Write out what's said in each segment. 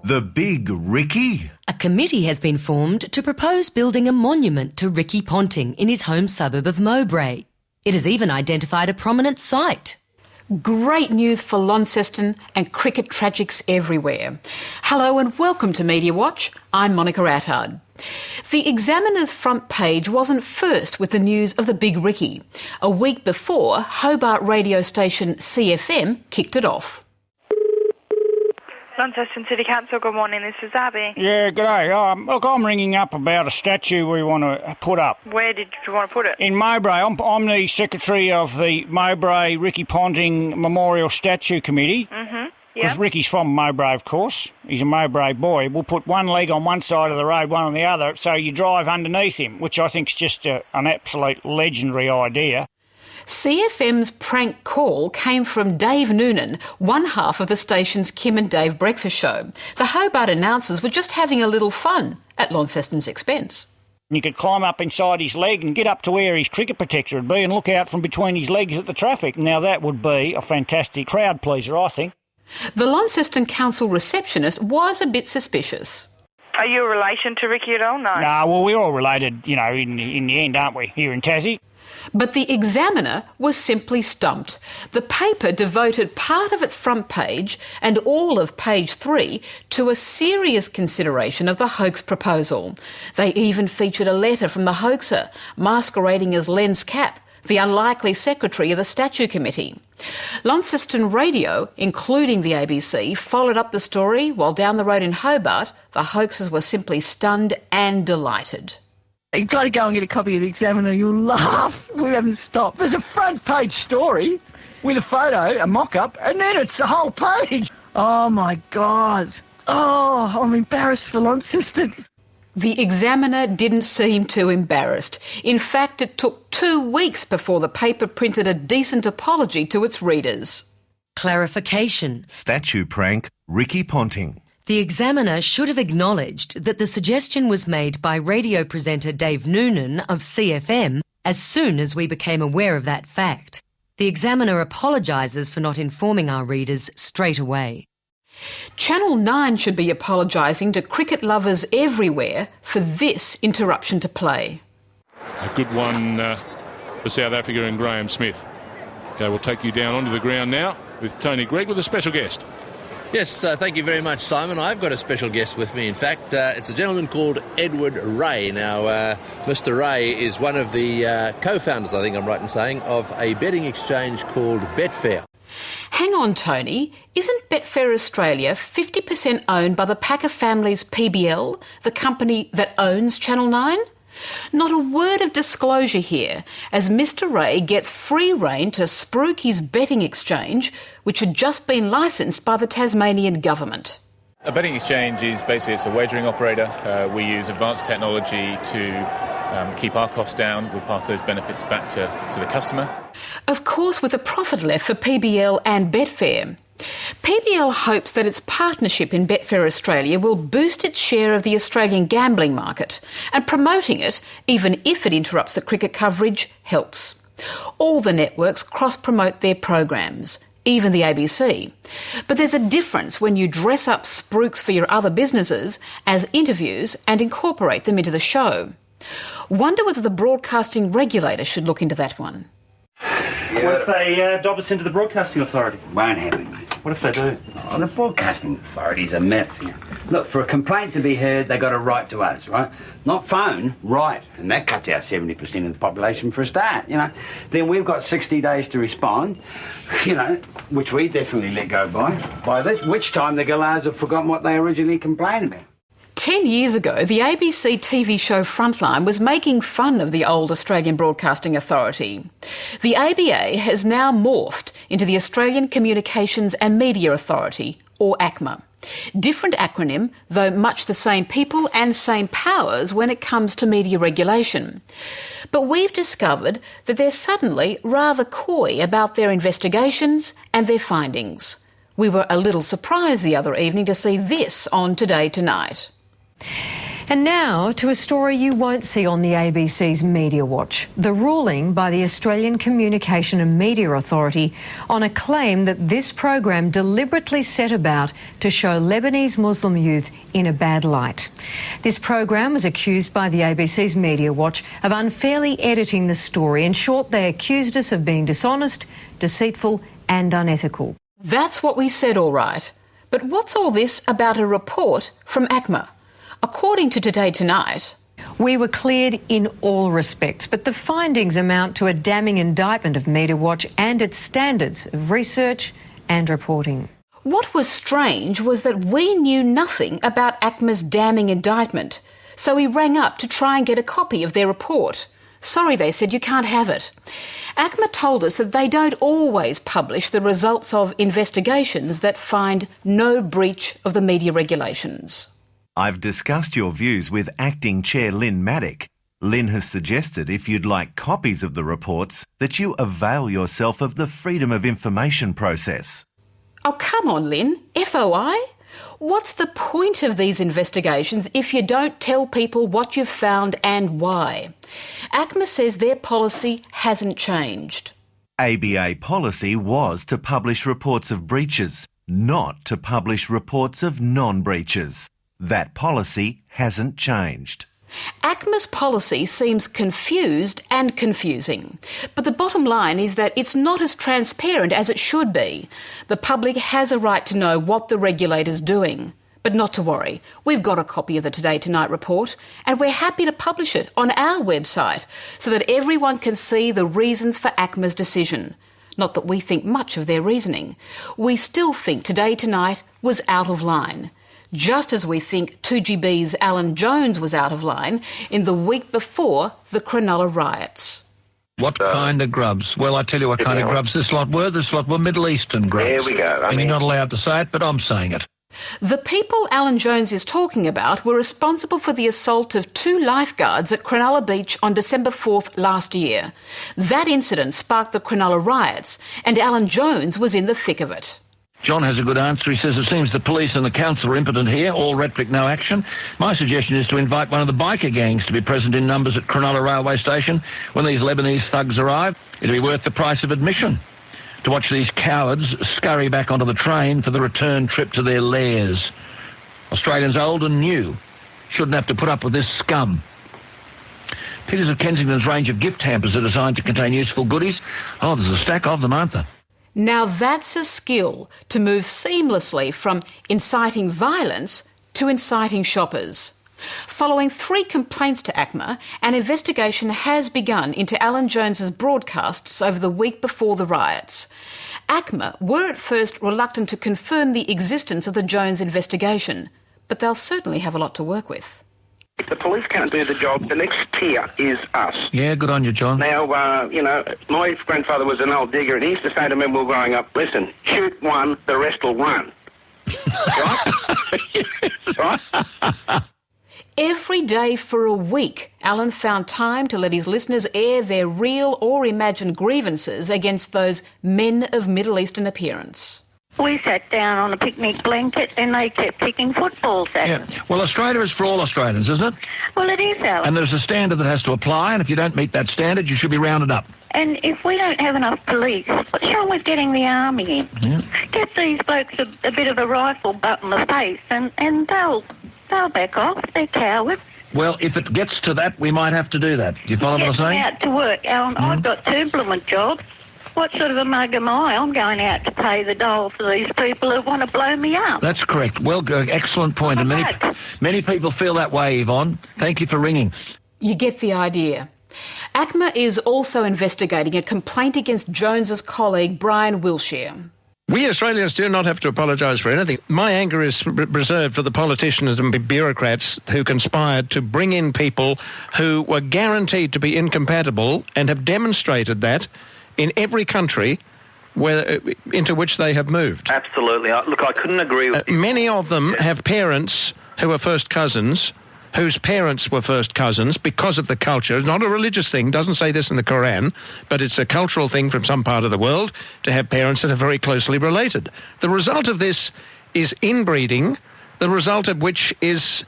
The Big Ricky? A committee has been formed to propose building a monument to Ricky Ponting in his home suburb of Mowbray. It has even identified a prominent site. Great news for Launceston and cricket tragics everywhere. Hello and welcome to Media Watch. I'm Monica Attard. The Examiner's front page wasn't first with the news of the Big Ricky. A week before, Hobart radio station CFM kicked it off. Launceston City Council, good morning, this is Abby. Yeah, g'day. Look, I'm ringing up about a statue we want to put up. Where did you want to put it? In Mowbray. I'm the secretary of the Mowbray Ricky Ponting Memorial Statue Committee. Because Ricky's from Mowbray, of course. He's a Mowbray boy. We'll put one leg on one side of the road, one on the other, so you drive underneath him, which I think is just an absolute legendary idea. CFM's prank call came from Dave Noonan, one half of the station's Kim and Dave breakfast show. The Hobart announcers were just having a little fun at Launceston's expense. You could climb up inside his leg and get up to where his cricket protector would be and look out from between his legs at the traffic. Now that would be a fantastic crowd pleaser, I think. The Launceston Council receptionist was a bit suspicious. Are you a relation to Ricky at all? No. Nah, well, we're all related, in the end, aren't we, here in Tassie? But the Examiner was simply stumped. The paper devoted part of its front page and all of page 3 to a serious consideration of the hoax proposal. They even featured a letter from the hoaxer, masquerading as Len's Cap, the unlikely secretary of the Statue Committee. Launceston Radio, including the ABC, followed up the story, while down the road in Hobart, the hoaxers were simply stunned and delighted. You've got to go and get a copy of the Examiner. You'll laugh. We haven't stopped. There's a front page story with a photo, a mock-up, and then it's the whole page. Oh, my God. Oh, I'm embarrassed for Launceston. The Examiner didn't seem too embarrassed. In fact, it took 2 weeks before the paper printed a decent apology to its readers. Clarification. Statue prank, Ricky Ponting. The Examiner should have acknowledged that the suggestion was made by radio presenter Dave Noonan of CFM as soon as we became aware of that fact. The Examiner apologises for not informing our readers straight away. Channel 9 should be apologising to cricket lovers everywhere for this interruption to play. A good one for South Africa and Graham Smith. Okay, we'll take you down onto the ground now with Tony Gregg with a special guest. Yes, thank you very much, Simon. I've got a special guest with me. In fact, it's a gentleman called Edward Ray. Now, Mr. Ray is one of the co-founders, I think I'm right in saying, of a betting exchange called Betfair. Hang on, Tony. Isn't Betfair Australia 50% owned by the Packer family's PBL, the company that owns Channel 9? Not a word of disclosure here, as Mr. Ray gets free rein to spruik his betting exchange, which had just been licensed by the Tasmanian government. A betting exchange is basically it's a wagering operator. We use advanced technology to keep our costs down. We pass those benefits back to the customer. Of course, with a profit left for PBL and Betfair. PBL hopes that its partnership in Betfair Australia will boost its share of the Australian gambling market, and promoting it, even if it interrupts the cricket coverage, helps. All the networks cross-promote their programs, even the ABC. But there's a difference when you dress up spruiks for your other businesses as interviews and incorporate them into the show. Wonder whether the broadcasting regulator should look into that one. What if they dob us into the Broadcasting Authority? Won't happen, mate. What if they do? Oh, the Broadcasting Authority's a myth. Look, for a complaint to be heard, they got a right to us, right? Not phone, right. And that cuts out 70% of the population for a start, Then we've got 60 days to respond, which we definitely let go by this, which time the galahs have forgotten what they originally complained about. 10 years ago, the ABC TV show Frontline was making fun of the old Australian Broadcasting Authority. The ABA has now morphed into the Australian Communications and Media Authority, or ACMA. Different acronym, though much the same people and same powers when it comes to media regulation. But we've discovered that they're suddenly rather coy about their investigations and their findings. We were a little surprised the other evening to see this on Today Tonight. And now to a story you won't see on the ABC's Media Watch. The ruling by the Australian Communication and Media Authority on a claim that this program deliberately set about to show Lebanese Muslim youth in a bad light. This program was accused by the ABC's Media Watch of unfairly editing the story. In short, they accused us of being dishonest, deceitful and unethical. That's what we said, all right. But what's all this about a report from ACMA? According to Today Tonight, we were cleared in all respects, but the findings amount to a damning indictment of Media Watch and its standards of research and reporting. What was strange was that we knew nothing about ACMA's damning indictment, so we rang up to try and get a copy of their report. Sorry, they said, you can't have it. ACMA told us that they don't always publish the results of investigations that find no breach of the media regulations. I've discussed your views with Acting Chair Lynn Maddock. Lynn has suggested if you'd like copies of the reports that you avail yourself of the Freedom of Information process. Oh, come on, Lynn. FOI? What's the point of these investigations if you don't tell people what you've found and why? ACMA says their policy hasn't changed. ABA policy was to publish reports of breaches, not to publish reports of non-breaches. That policy hasn't changed. ACMA's policy seems confused and confusing, but the bottom line is that it's not as transparent as it should be. The public has a right to know what the regulator's doing. But not to worry, we've got a copy of the Today Tonight report and we're happy to publish it on our website so that everyone can see the reasons for ACMA's decision. Not that we think much of their reasoning. We still think Today Tonight was out of line. Just as we think 2GB's Alan Jones was out of line in the week before the Cronulla Riots. What kind of grubs? Well, I tell you what kind of grubs this lot were. This lot were Middle Eastern grubs. There we go. You're not allowed to say it, but I'm saying it. The people Alan Jones is talking about were responsible for the assault of 2 lifeguards at Cronulla Beach on December 4th last year. That incident sparked the Cronulla Riots, and Alan Jones was in the thick of it. John has a good answer. He says it seems the police and the council are impotent here, all rhetoric, no action. My suggestion is to invite one of the biker gangs to be present in numbers at Cronulla Railway Station when these Lebanese thugs arrive. It'll be worth the price of admission to watch these cowards scurry back onto the train for the return trip to their lairs. Australians old and new shouldn't have to put up with this scum. Peters of Kensington's range of gift hampers are designed to contain useful goodies. Oh, there's a stack of them, aren't there? Now that's a skill to move seamlessly from inciting violence to inciting shoppers. Following 3 complaints to ACMA, an investigation has begun into Alan Jones's broadcasts over the week before the riots. ACMA were at first reluctant to confirm the existence of the Jones investigation, but they'll certainly have a lot to work with. If the police can't do the job, the next tier is us. Yeah, good on you, John. Now, my grandfather was an old digger, and he used to say to me when we were growing up, listen, shoot one, the rest will run. Right? Right? Every day for a week, Alan found time to let his listeners air their real or imagined grievances against those men of Middle Eastern appearance. We sat down on a picnic blanket and they kept kicking footballs at us. Well, Australia is for all Australians, isn't it? Well, it is, Alan. And there's a standard that has to apply, and if you don't meet that standard, you should be rounded up. And if we don't have enough police, what's wrong with getting the army in? Yeah. Get these blokes a bit of a rifle butt in the face and they'll back off. They're cowards. Well, if it gets to that, we might have to do that. You follow what I'm saying? Get them out to work, Alan. I've got 2 blooming jobs. What sort of a mug am I? I'm going out to pay the dole for these people who want to blow me up. That's correct. Well, excellent point. And many people feel that way, Yvonne. Thank you for ringing. You get the idea. ACMA is also investigating a complaint against Jones's colleague Brian Wilshire. We Australians do not have to apologise for anything. My anger is reserved for the politicians and bureaucrats who conspired to bring in people who were guaranteed to be incompatible and have demonstrated that in every country into which they have moved. Absolutely. Look, I couldn't agree with you. Many of them have parents who are first cousins, whose parents were first cousins because of the culture. It's not a religious thing, doesn't say this in the Quran, but it's a cultural thing from some part of the world to have parents that are very closely related. The result of this is inbreeding, the result of which is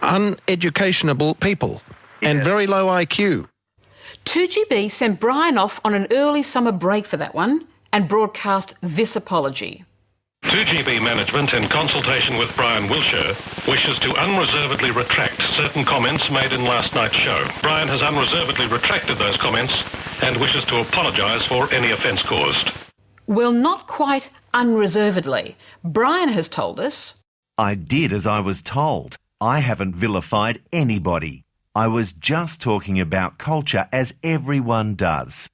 uneducationable people and very low IQ. 2GB sent Brian off on an early summer break for that one and broadcast this apology. 2GB management, in consultation with Brian Wilshire, wishes to unreservedly retract certain comments made in last night's show. Brian has unreservedly retracted those comments and wishes to apologise for any offence caused. Well, not quite unreservedly. Brian has told us, I did as I was told. I haven't vilified anybody. I was just talking about culture as everyone does.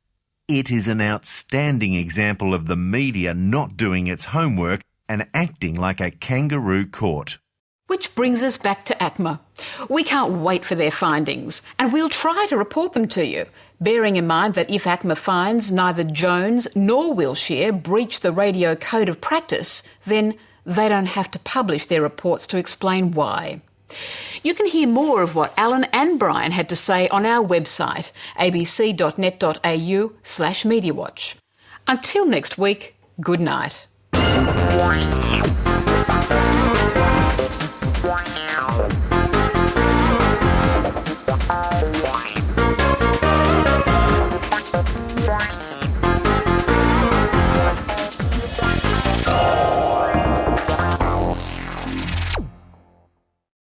It is an outstanding example of the media not doing its homework and acting like a kangaroo court. Which brings us back to ACMA. We can't wait for their findings, and we'll try to report them to you, bearing in mind that if ACMA finds neither Jones nor Wilshire breached the radio code of practice, then they don't have to publish their reports to explain why. You can hear more of what Alan and Brian had to say on our website, abc.net.au/MediaWatch. Until next week, good night.